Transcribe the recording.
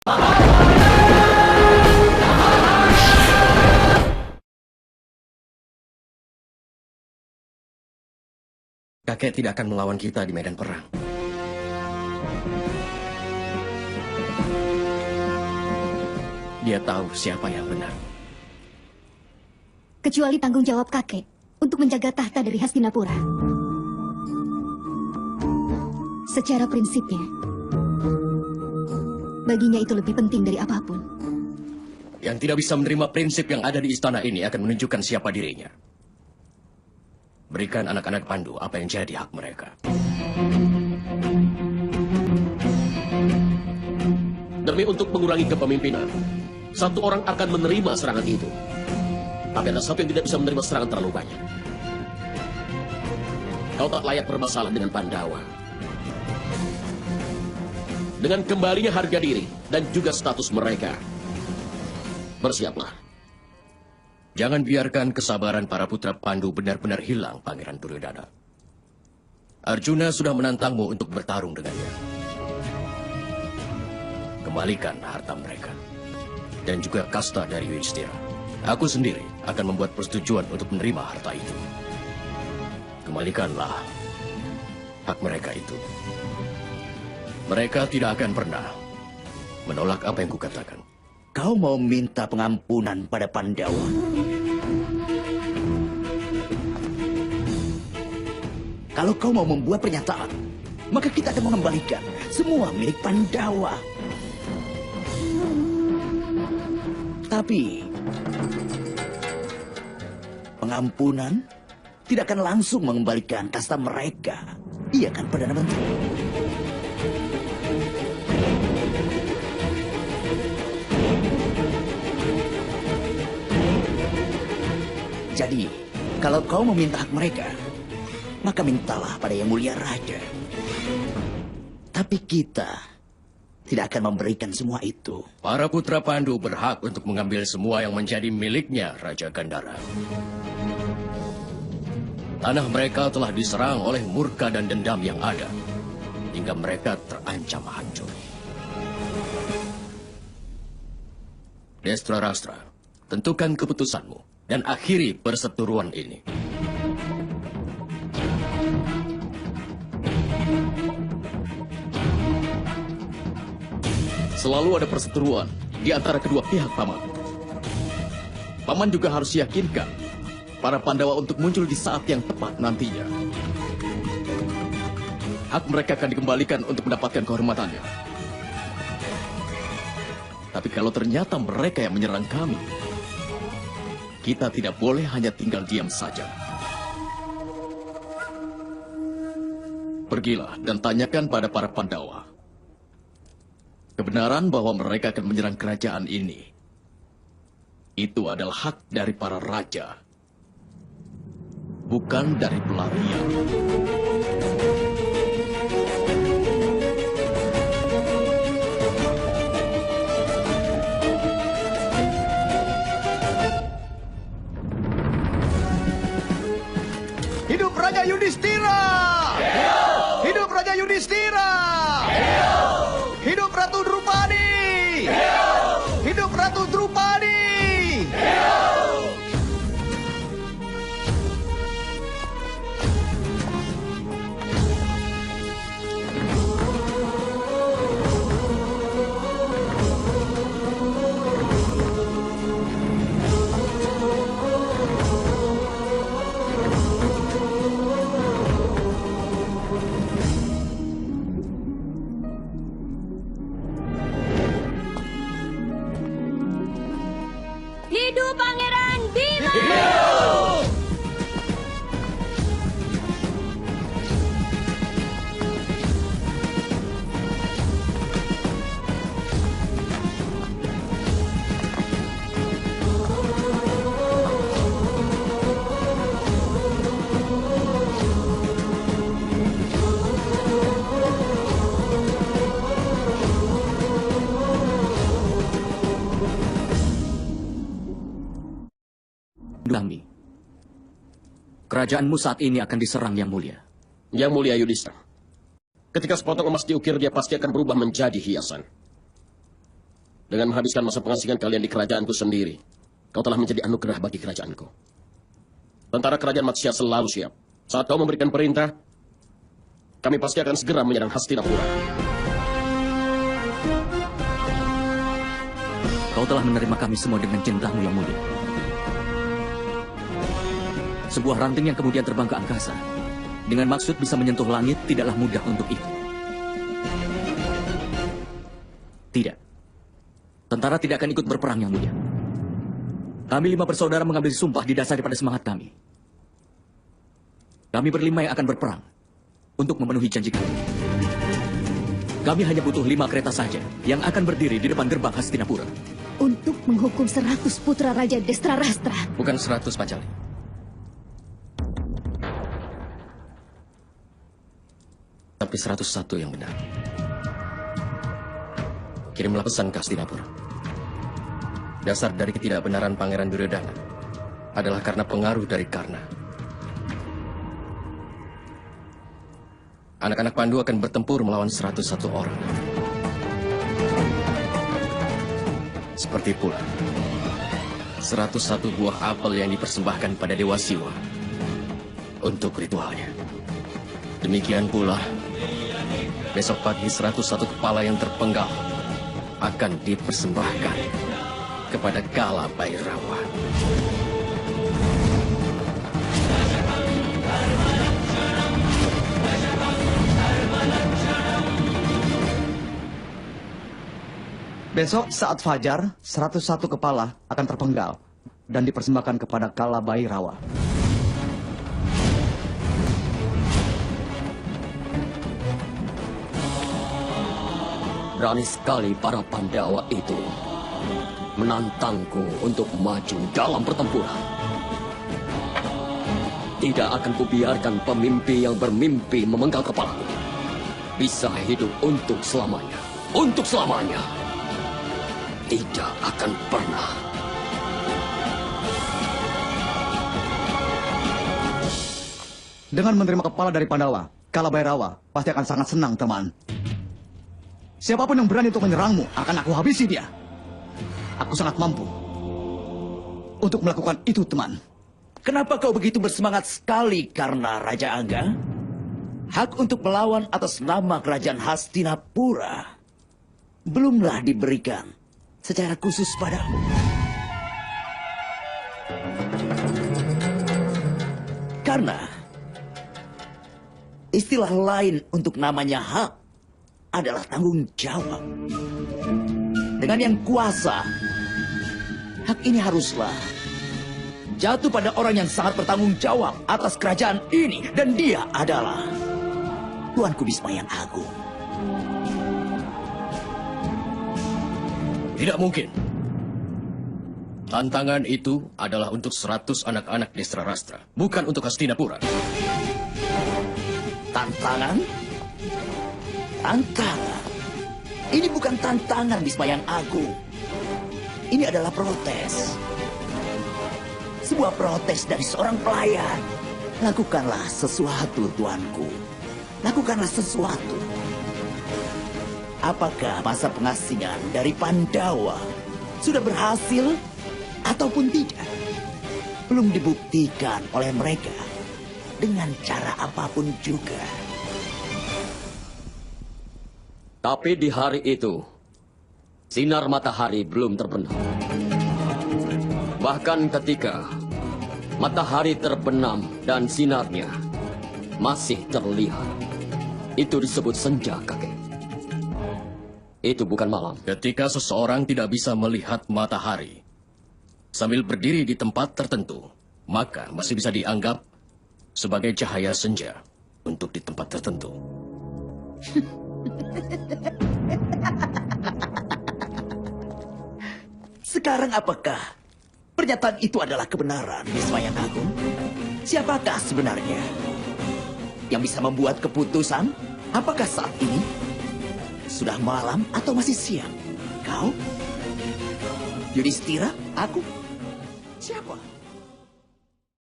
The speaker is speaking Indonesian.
Kakek tidak akan melawan kita di medan perang. Dia tahu siapa yang benar. Kecuali tanggung jawab kakek untuk menjaga tahta dari Hastinapura. Secara prinsipnya, baginya itu lebih penting dari apapun. Yang tidak bisa menerima prinsip yang ada di istana ini akan menunjukkan siapa dirinya. Berikan anak-anak Pandu apa yang jadi hak mereka. Demi untuk mengurangi kepemimpinan, satu orang akan menerima serangan itu. Tapi ada satu yang tidak bisa menerima serangan terlalu banyak. Kau tak layak bermasalah dengan Pandawa. Dengan kembalinya harga diri dan juga status mereka, bersiaplah. Jangan biarkan kesabaran para putra Pandu benar-benar hilang, Pangeran Duryodhana. Arjuna sudah menantangmu untuk bertarung dengannya. Kembalikan harta mereka. Dan juga kasta dari Yudhishthira. Aku sendiri akan membuat persetujuan untuk menerima harta itu. Kembalikanlah hak mereka itu. Mereka tidak akan pernah menolak apa yang kukatakan. Kau mau minta pengampunan pada Pandawa? Kalau kau mau membuat pernyataan, maka kita akan mengembalikan semua milik Pandawa. Tapi pengampunan tidak akan langsung mengembalikan kasta mereka. Iya kan, Perdana Menteri? Jadi, kalau kau meminta hak mereka, maka mintalah pada Yang Mulia Raja. Tapi kita tidak akan memberikan semua itu. Para putra Pandu berhak untuk mengambil semua yang menjadi miliknya Raja Gandhara. Tanah mereka telah diserang oleh murka dan dendam yang ada, hingga mereka terancam hancur. Destrarastra, tentukan keputusanmu dan akhiri perseteruan ini. Selalu ada perseteruan di antara kedua pihak, Paman. Paman juga harus yakinkan para Pandawa untuk muncul di saat yang tepat nantinya. Hak mereka akan dikembalikan untuk mendapatkan kehormatannya. Tapi kalau ternyata mereka yang menyerang kami, kita tidak boleh hanya tinggal diam saja. Pergilah dan tanyakan pada para Pandawa kebenaran bahwa mereka akan menyerang kerajaan ini. Itu adalah hak dari para raja, bukan dari pelarian. Hidup Raja Yudhishthira! Hidup! Hidup Raja Yudhishthira! Hidup! Hidup Ratu Drupadi! Hidup! Hidup Ratu Drupadi! Hidup! Hidup Pangeran Bima! Hidup! Kami. Kerajaanmu saat ini akan diserang, Yang Mulia. Yang Mulia Yudhishthira, ketika sepotong emas diukir, dia pasti akan berubah menjadi hiasan. Dengan menghabiskan masa pengasingan kalian di kerajaanku sendiri, kau telah menjadi anugerah bagi kerajaanku. Tentara kerajaan Matsya selalu siap. Saat kau memberikan perintah, kami pasti akan segera menyerang Hastinapura. Kau telah menerima kami semua dengan cintamu yang mulia. Sebuah ranting yang kemudian terbang ke angkasa, dengan maksud bisa menyentuh langit, tidaklah mudah untuk itu. Tidak. Tentara tidak akan ikut berperang yang mulia. Kami 5 bersaudara mengambil sumpah didasari pada semangat kami. Kami berlima yang akan berperang untuk memenuhi janji kami. Kami hanya butuh 5 kereta saja yang akan berdiri di depan gerbang Hastinapura. Untuk menghukum 100 putra Raja Destrarastra. Bukan 100, Pancali. Tapi 101 yang benar. Kirimlah pesan ke Hastinapura. Dasar dari ketidakbenaran Pangeran Duryodhana adalah karena pengaruh dari Karna. Anak-anak Pandu akan bertempur melawan 101 orang. Seperti pula 101 buah apel yang dipersembahkan pada Dewa Siwa untuk ritualnya. Demikian pula besok pagi 101 kepala yang terpenggal akan dipersembahkan kepada Kala Bhairawa. Besok saat fajar, 101 kepala akan terpenggal dan dipersembahkan kepada Kala Bhairawa. Berani sekali para Pandawa itu menantangku untuk maju dalam pertempuran. Tidak akan kubiarkan pemimpi yang bermimpi memenggal kepalaku bisa hidup untuk selamanya. Untuk selamanya. Tidak akan pernah. Dengan menerima kepala dari Pandawa, Kala Bhairawa pasti akan sangat senang, teman. Siapapun yang berani untuk menyerangmu, akan aku habisi dia. Aku sangat mampu untuk melakukan itu, teman. Kenapa kau begitu bersemangat sekali karena Raja Angga? Hak untuk melawan atas nama kerajaan Hastinapura belumlah diberikan secara khusus padamu. Karena istilah lain untuk namanya hak adalah tanggung jawab. Dengan yang kuasa, hak ini haruslah jatuh pada orang yang sangat bertanggung jawab atas kerajaan ini. Dan dia adalah Tuanku Bisma yang Agung. Tidak mungkin. Tantangan itu adalah untuk 100 anak-anak Destrarastra, bukan untuk Hastinapura. Tantangan? Tantangan? Ini bukan tantangan Bisma yang Agung. Ini adalah protes. Sebuah protes dari seorang pelayan. Lakukanlah sesuatu, tuanku. Lakukanlah sesuatu. Apakah masa pengasingan dari Pandawa sudah berhasil ataupun tidak? Belum dibuktikan oleh mereka dengan cara apapun juga. Tapi di hari itu, sinar matahari belum terbenam. Bahkan ketika matahari terbenam dan sinarnya masih terlihat, itu disebut senja, kakek. Itu bukan malam. Ketika seseorang tidak bisa melihat matahari sambil berdiri di tempat tertentu, maka masih bisa dianggap sebagai cahaya senja untuk di tempat tertentu. Sekarang apakah pernyataan itu adalah kebenaran, Bisma yang Agung? Siapakah sebenarnya yang bisa membuat keputusan? Apakah saat ini sudah malam atau masih siang? Kau? Yudhistira? Aku? Siapa?